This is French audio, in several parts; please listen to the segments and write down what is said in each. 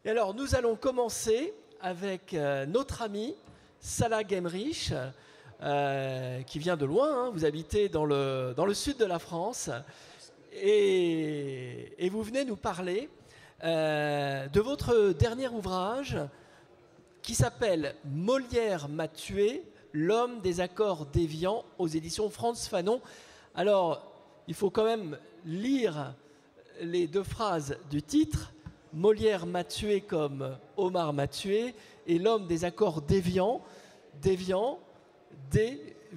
Et alors, nous allons commencer avec notre ami Salah Gemrich, qui vient de loin, hein. Vous habitez dans le sud de la France, et vous venez nous parler de votre dernier ouvrage qui s'appelle « Molière m'a tué, l'homme des accords déviants » aux éditions Frantz Fanon. Alors, il faut quand même lire les deux phrases du titre. Molière m'a tué comme Omar m'a tué, et l'homme des accords déviants, déviant, D-V-I-A-N-T-S.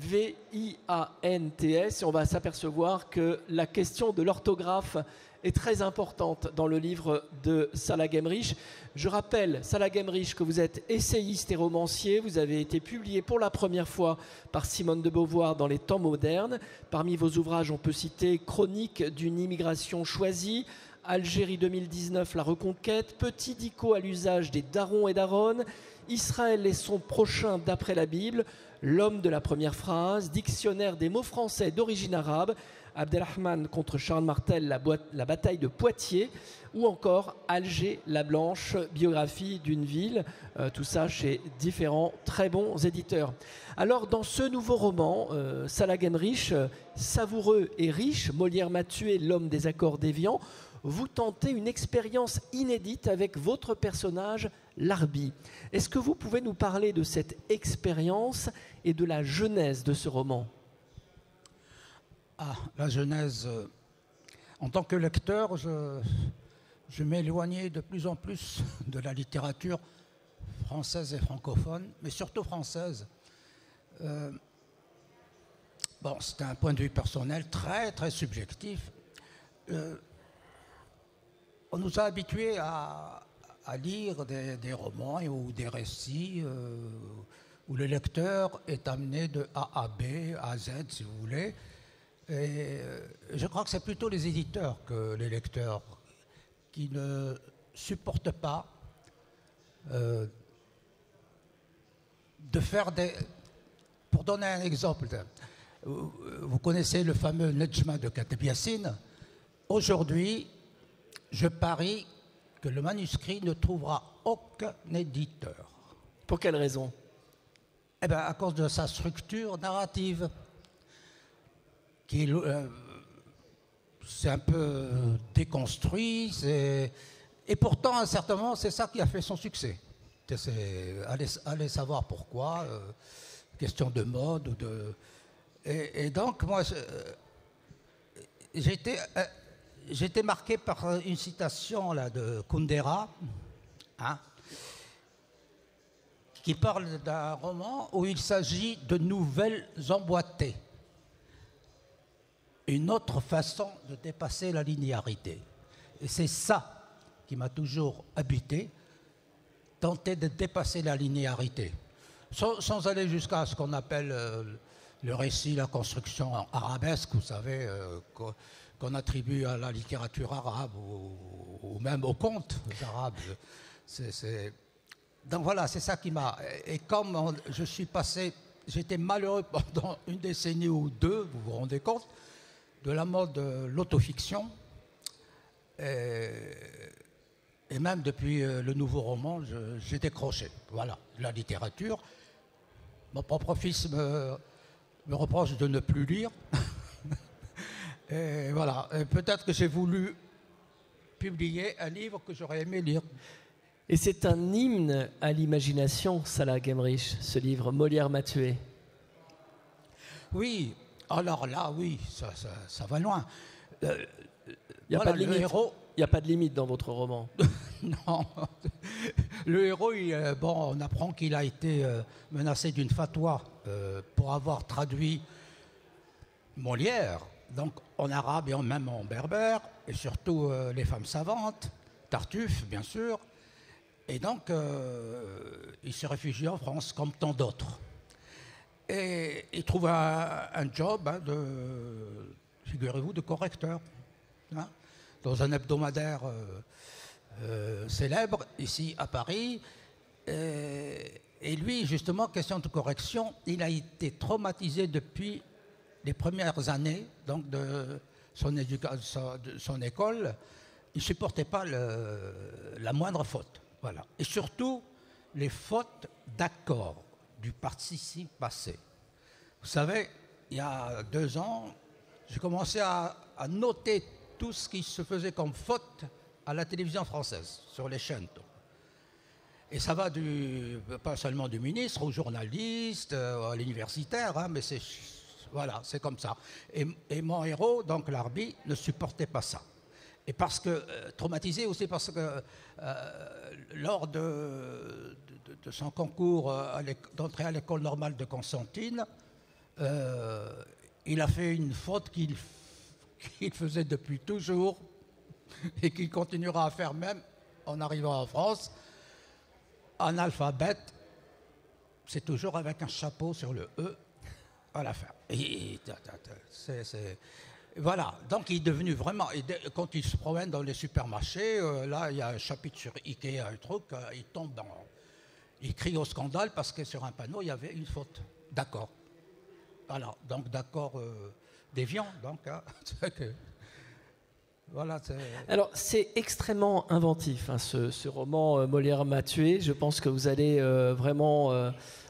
Et on va s'apercevoir que la question de l'orthographe est très importante dans le livre de Salah Gemrich. Je rappelle, Salah Gemrich, que vous êtes essayiste et romancier. Vous avez été publié pour la première fois par Simone de Beauvoir dans Les Temps modernes. Parmi vos ouvrages, on peut citer Chronique d'une immigration choisie, Algérie 2019, la reconquête, Petit dico à l'usage des darons et daronnes, Israël et son prochain d'après la Bible, L'homme de la première phrase, Dictionnaire des mots français d'origine arabe, Abdelrahman contre Charles Martel, la bataille de Poitiers, ou encore Alger la Blanche, biographie d'une ville, tout ça chez différents très bons éditeurs. Alors dans ce nouveau roman, Salah Gemrich, savoureux et riche, Molière m'a tué, l'homme des accords déviants, vous tentez une expérience inédite avec votre personnage, Larbi. Est-ce que vous pouvez nous parler de cette expérience et de la genèse de ce roman ? La genèse. En tant que lecteur, je m'éloignais de plus en plus de la littérature française et francophone, mais surtout française. C'était un point de vue personnel très, très subjectif. On nous a habitués à lire des romans ou des récits où le lecteur est amené de A à B, à Z, si vous voulez. Et je crois que c'est plutôt les éditeurs que les lecteurs qui ne supportent pas de faire des... Pour donner un exemple, vous connaissez le fameux Nejma de Kateb Yassine. Aujourd'hui, je parie que le manuscrit ne trouvera aucun éditeur. Pour quelle raison ? À cause de sa structure narrative, qui c'est un peu déconstruit, et pourtant, à un certain moment, c'est ça qui a fait son succès. Allez savoir pourquoi, question de mode, ou de... Et donc, moi, j'étais marqué par une citation là, de Kundera, qui parle d'un roman où il s'agit de nouvelles emboîtées. Une autre façon de dépasser la linéarité. Et c'est ça qui m'a toujours habité, tenter de dépasser la linéarité. Sans aller jusqu'à ce qu'on appelle le récit, la construction arabesque, vous savez, qu'on attribue à la littérature arabe ou même aux contes arabes. Donc voilà, c'est ça qui m'a... Et comme je suis passé, j'étais malheureux pendant une décennie ou deux, vous vous rendez compte, de la mode de l'autofiction. Et même depuis le nouveau roman, j'ai décroché. Voilà, la littérature. Mon propre fils me reproche de ne plus lire. Et voilà, et peut-être que j'ai voulu publier un livre que j'aurais aimé lire. Et c'est un hymne à l'imagination, Salah Gemrich, ce livre, Molière m'a tué. Oui, alors là, oui, ça va loin. Il n'y a pas de limite. Il n'y a pas de limite dans votre roman. Non. Le héros, on apprend qu'il a été menacé d'une fatwa pour avoir traduit Molière, donc en arabe et même en berbère, et surtout les femmes savantes, Tartuffe, bien sûr. Et donc, il s'est réfugié en France, comme tant d'autres. Et il trouve un job, figurez-vous, de correcteur, dans un hebdomadaire célèbre, ici à Paris. Et lui, justement, question de correction, il a été traumatisé depuis les premières années donc de son école. Il ne supportait pas la moindre faute. Voilà. Et surtout, les fautes d'accord du participe passé. Vous savez, il y a 2 ans, j'ai commencé à noter tout ce qui se faisait comme faute à la télévision française, sur les chaînes. Et ça va pas seulement du ministre aux journalistes, à l'universitaire, hein, mais voilà, c'est comme ça. Et mon héros, donc l'arbitre, ne supportait pas ça. Et parce que, traumatisé aussi parce que lors de son concours d'entrée à l'école normale de Constantine, il a fait une faute qu'il faisait depuis toujours et qu'il continuera à faire même en arrivant en France. En alphabète, c'est toujours avec un chapeau sur le E à la fin. Voilà, donc il est devenu vraiment, quand il se promène dans les supermarchés, là il y a un chapitre sur Ikea, un truc, il crie au scandale parce que sur un panneau il y avait une faute. D'accord. Voilà, donc d'accord déviant, donc. Hein, voilà, alors, c'est extrêmement inventif, hein, ce roman Molière m'a tué. Je pense que vous allez vraiment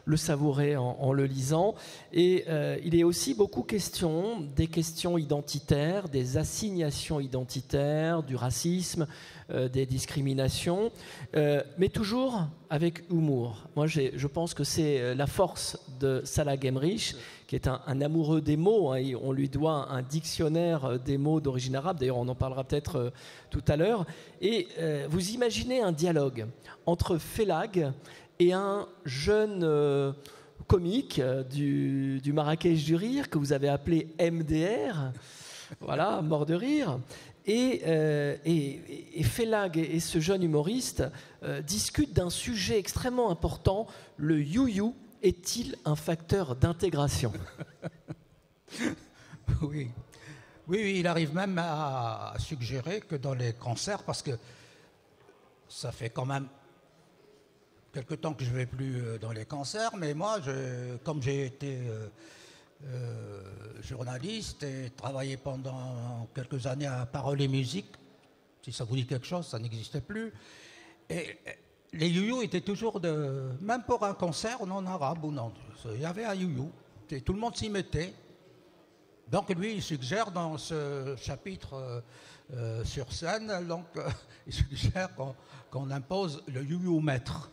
le savourer en le lisant. Et il est aussi beaucoup question des questions identitaires, des assignations identitaires, du racisme, des discriminations, mais toujours avec humour. Moi, je pense que c'est la force de Salah Gemrich, qui est un amoureux des mots. Hein, on lui doit un dictionnaire des mots d'origine arabe. D'ailleurs, on en parlera peut-être tout à l'heure. Et vous imaginez un dialogue entre Félag et un jeune comique du Marrakech du Rire, que vous avez appelé MDR, voilà, mort de rire. Et Félag et ce jeune humoriste discutent d'un sujet extrêmement important, le you-you. Est-il un facteur d'intégration ? Oui. Oui, il arrive même à suggérer que dans les concerts, parce que ça fait quand même quelque temps que je ne vais plus dans les concerts, mais moi, comme j'ai été journaliste et travaillé pendant quelques années à Parole et Musique, si ça vous dit quelque chose, ça n'existait plus. Et les you-you étaient toujours même pour un concert non arabe ou non. Il y avait un you-you, et tout le monde s'y mettait. Donc lui, il suggère dans ce chapitre sur scène, donc, il suggère qu'on impose le you-you-mètre.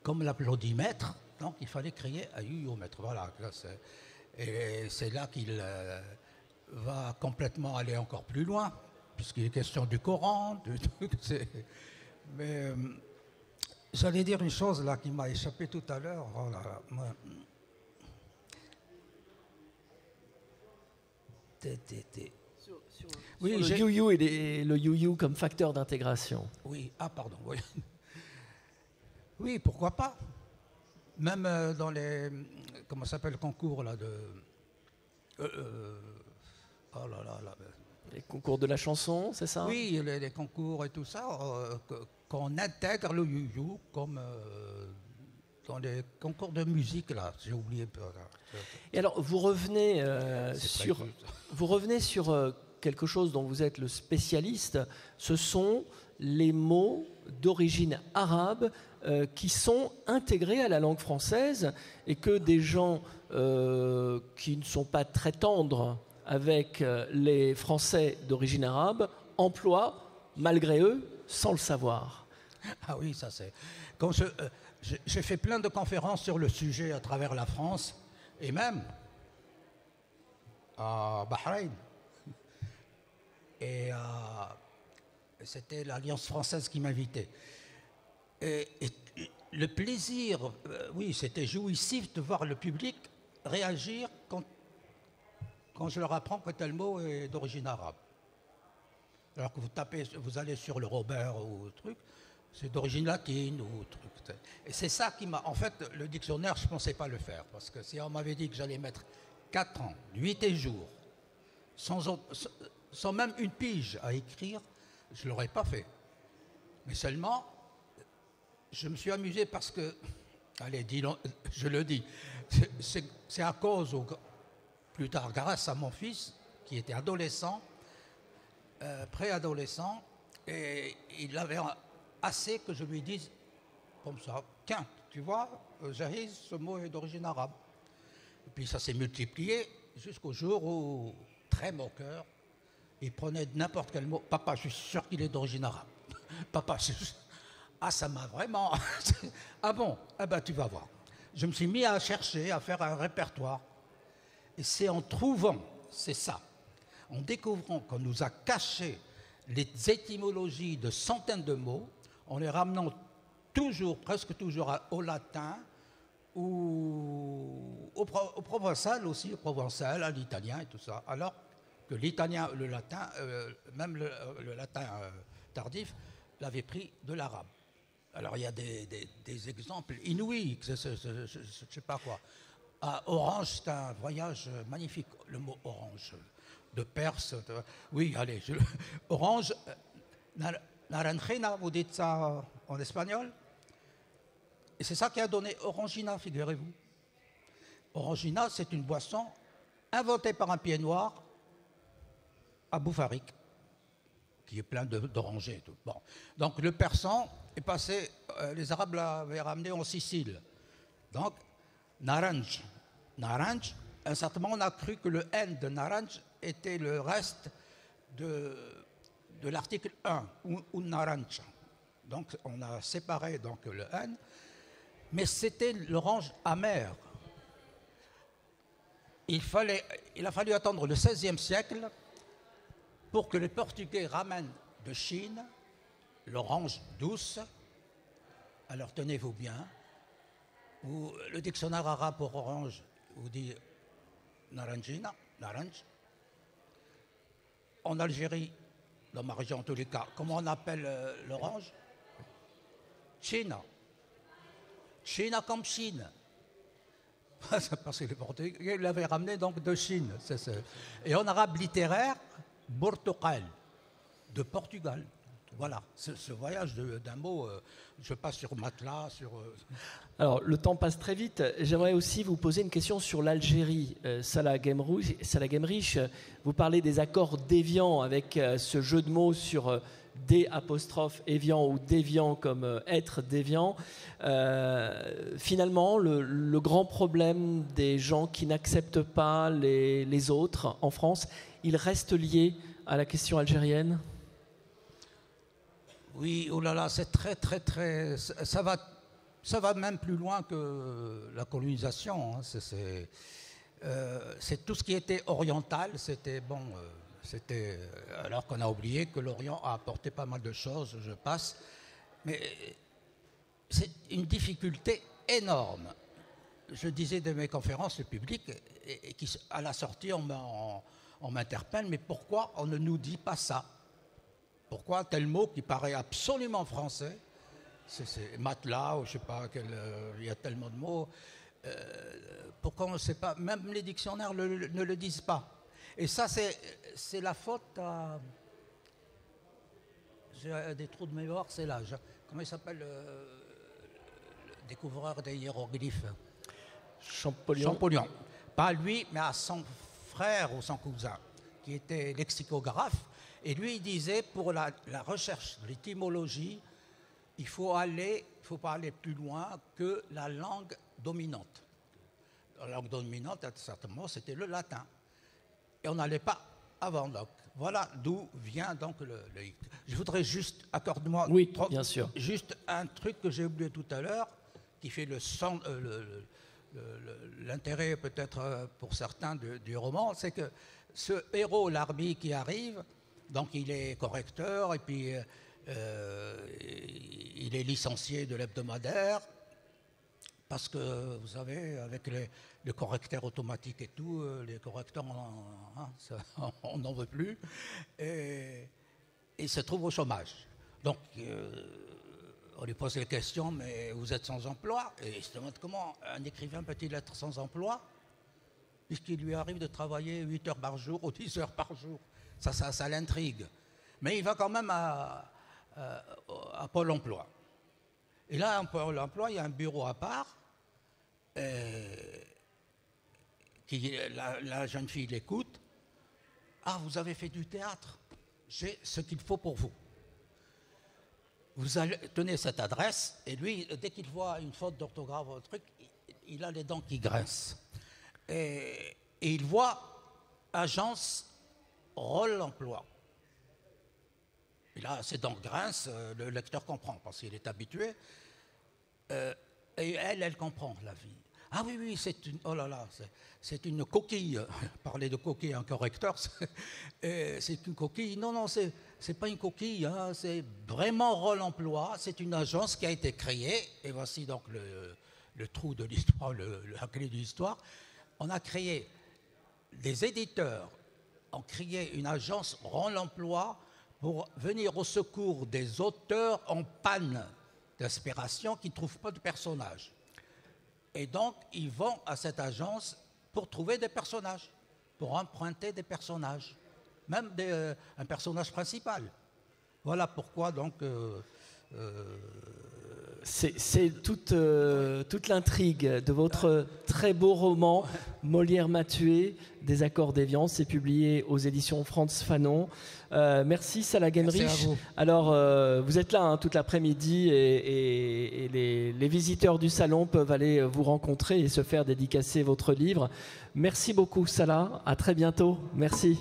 Comme l'applaudimètre, donc il fallait créer un you-you-mètre. Voilà, et c'est là qu'il va complètement aller encore plus loin, puisqu'il est question du Coran, du truc. Mais j'allais dire une chose là qui m'a échappé tout à l'heure. Oh là là, moi. Oui, le you-you et le you-you comme facteur d'intégration. Oui, pardon. Oui, oui, pourquoi pas. Même dans les comment s'appelle le concours là de oh là là là. Les concours de la chanson, c'est ça ? Oui, les concours et tout ça, qu'on intègre le you-you comme dans les concours de musique, là, j'ai oublié. Et alors, vous revenez sur quelque chose dont vous êtes le spécialiste, ce sont les mots d'origine arabe qui sont intégrés à la langue française et que des gens qui ne sont pas très tendres avec les Français d'origine arabe emploient, malgré eux, sans le savoir. Ah oui, ça c'est... Quand j'ai fait plein de conférences sur le sujet à travers la France et même à Bahreïn. Et c'était l'Alliance française qui m'invitait. Et le plaisir, oui, c'était jouissif de voir le public réagir quand je leur apprends que tel mot est d'origine arabe. Alors que vous allez sur le Robert ou le truc, c'est d'origine latine ou truc. Et c'est ça qui m'a... En fait, le dictionnaire, je ne pensais pas le faire. Parce que si on m'avait dit que j'allais mettre 4 ans, 8 et jours, sans même une pige à écrire, je ne l'aurais pas fait. Mais seulement, je me suis amusé parce que... Allez, je le dis. C'est à cause, plus tard, grâce à mon fils, qui était adolescent, préadolescent, et il avait assez que je lui dise, comme ça, tiens, tu vois, Jahiz, ce mot est d'origine arabe. Et puis ça s'est multiplié jusqu'au jour où, très moqueur, il prenait n'importe quel mot. Papa, je suis sûr qu'il est d'origine arabe. Papa, ah, ça m'a vraiment... Ah bon? Eh ben, tu vas voir. Je me suis mis à chercher, à faire un répertoire. Et c'est en trouvant, c'est ça, en découvrant qu'on nous a caché les étymologies de centaines de mots, en les ramenant toujours, presque toujours au latin, ou au provençal aussi, au provençal, à l'italien et tout ça. Alors que l'italien, le latin, même le latin tardif, l'avait pris de l'arabe. Alors il y a des exemples inouïs, je ne sais pas quoi. À Orange, c'est un voyage magnifique, le mot orange, de Perse. Oui, allez, orange, naranjina, vous dites ça en espagnol? Et c'est ça qui a donné Orangina, figurez-vous. Orangina, c'est une boisson inventée par un pied noir à Boufarik, qui est plein d'orangers et tout. Bon. Donc le persan est passé, les Arabes l'avaient ramené en Sicile. Donc, naranj. Naranj, à un certain moment, on a cru que le N de naranj était le reste de l'article 1, ou naranj. Donc on a séparé donc, le N. Mais c'était l'orange amère. Il a fallu attendre le XVIe siècle pour que les Portugais ramènent de Chine l'orange douce. Alors tenez-vous bien, le dictionnaire arabe pour orange vous dit naranjina, naranj. En Algérie, dans ma région en tous les cas, comment on appelle l'orange? China. China comme Chine. Parce que les Portugais l'avaient ramené donc de Chine. Et en arabe littéraire, Portugal, de Portugal. Voilà, ce voyage d'un mot, je passe sur matelas, sur... Alors, le temps passe très vite. J'aimerais aussi vous poser une question sur l'Algérie. Salah Gemrich, vous parlez des accords déviants avec ce jeu de mots sur D' éviant ou déviant comme être déviant. Finalement, le grand problème des gens qui n'acceptent pas les autres en France, il reste lié à la question algérienne? Oui, oh là là, c'est très, très, très... Ça va même plus loin que la colonisation. Hein. C'est tout ce qui était oriental, c'était bon... alors qu'on a oublié que l'Orient a apporté pas mal de choses, je passe. Mais c'est une difficulté énorme. Je disais de mes conférences, le public, et qui, à la sortie, on m'interpelle, mais pourquoi on ne nous dit pas ça? Pourquoi tel mot qui paraît absolument français, c'est matelas, ou je ne sais pas, il y a tellement de mots, pourquoi on ne sait pas, même les dictionnaires ne le disent pas. Et ça, c'est la faute à... J'ai des trous de mémoire, c'est l'âge. Comment il s'appelle le découvreur des hiéroglyphes? Champollion. Pas lui, mais à son frère ou son cousin, qui était lexicographe. Et lui, il disait, pour la recherche de l'étymologie, il ne faut pas aller plus loin que la langue dominante. La langue dominante, certainement, c'était le latin. Et on n'allait pas avant. Donc, voilà d'où vient donc le hic. Je voudrais juste, accorde-moi, oui, bien sûr, juste un truc que j'ai oublié tout à l'heure, qui fait l'intérêt peut-être pour certains du roman, c'est que ce héros, Larbi, qui arrive, donc il est correcteur et puis il est licencié de l'hebdomadaire parce que, vous savez, avec les correcteurs automatiques et tout, les correcteurs, on n'en veut plus. Et il se trouve au chômage. Donc, on lui pose la question, mais vous êtes sans emploi? Et il se demande comment un écrivain peut-il être sans emploi puisqu'il lui arrive de travailler 8 heures par jour ou 10 heures par jour. Ça l'intrigue. Mais il va quand même à Pôle emploi. Et là, à Pôle emploi, il y a un bureau à part. La jeune fille l'écoute. Ah, vous avez fait du théâtre. J'ai ce qu'il faut pour vous. vous allez, tenez cette adresse, et lui, dès qu'il voit une faute d'orthographe ou un truc, il a les dents qui grincent. Et il voit agence Rôle emploi. Et là, ses dents grincent, le lecteur comprend, parce qu'il est habitué. Et elle comprend la vie. Ah oui, oui, c'est une, oh là là, c'est une coquille. Parler de coquille à un correcteur, c'est une coquille. Non, non, c'est pas une coquille, hein, c'est vraiment Rôle emploi. C'est une agence qui a été créée, et voici donc le trou de l'histoire, la clé de l'histoire. On a créé, des éditeurs ont créé une agence Rôle emploi pour venir au secours des auteurs en panne d'inspiration qui ne trouvent pas de personnages. Et donc, ils vont à cette agence pour trouver des personnages, pour emprunter des personnages, même un personnage principal. Voilà pourquoi, donc... C'est toute l'intrigue de votre très beau roman, Molière m'a tué, des accords d'Évian. C'est publié aux éditions Frantz Fanon. Merci Salah Gemrich. Merci à vous. Alors, vous êtes là toute l'après-midi et les visiteurs du salon peuvent aller vous rencontrer et se faire dédicacer votre livre. Merci beaucoup Salah, à très bientôt. Merci.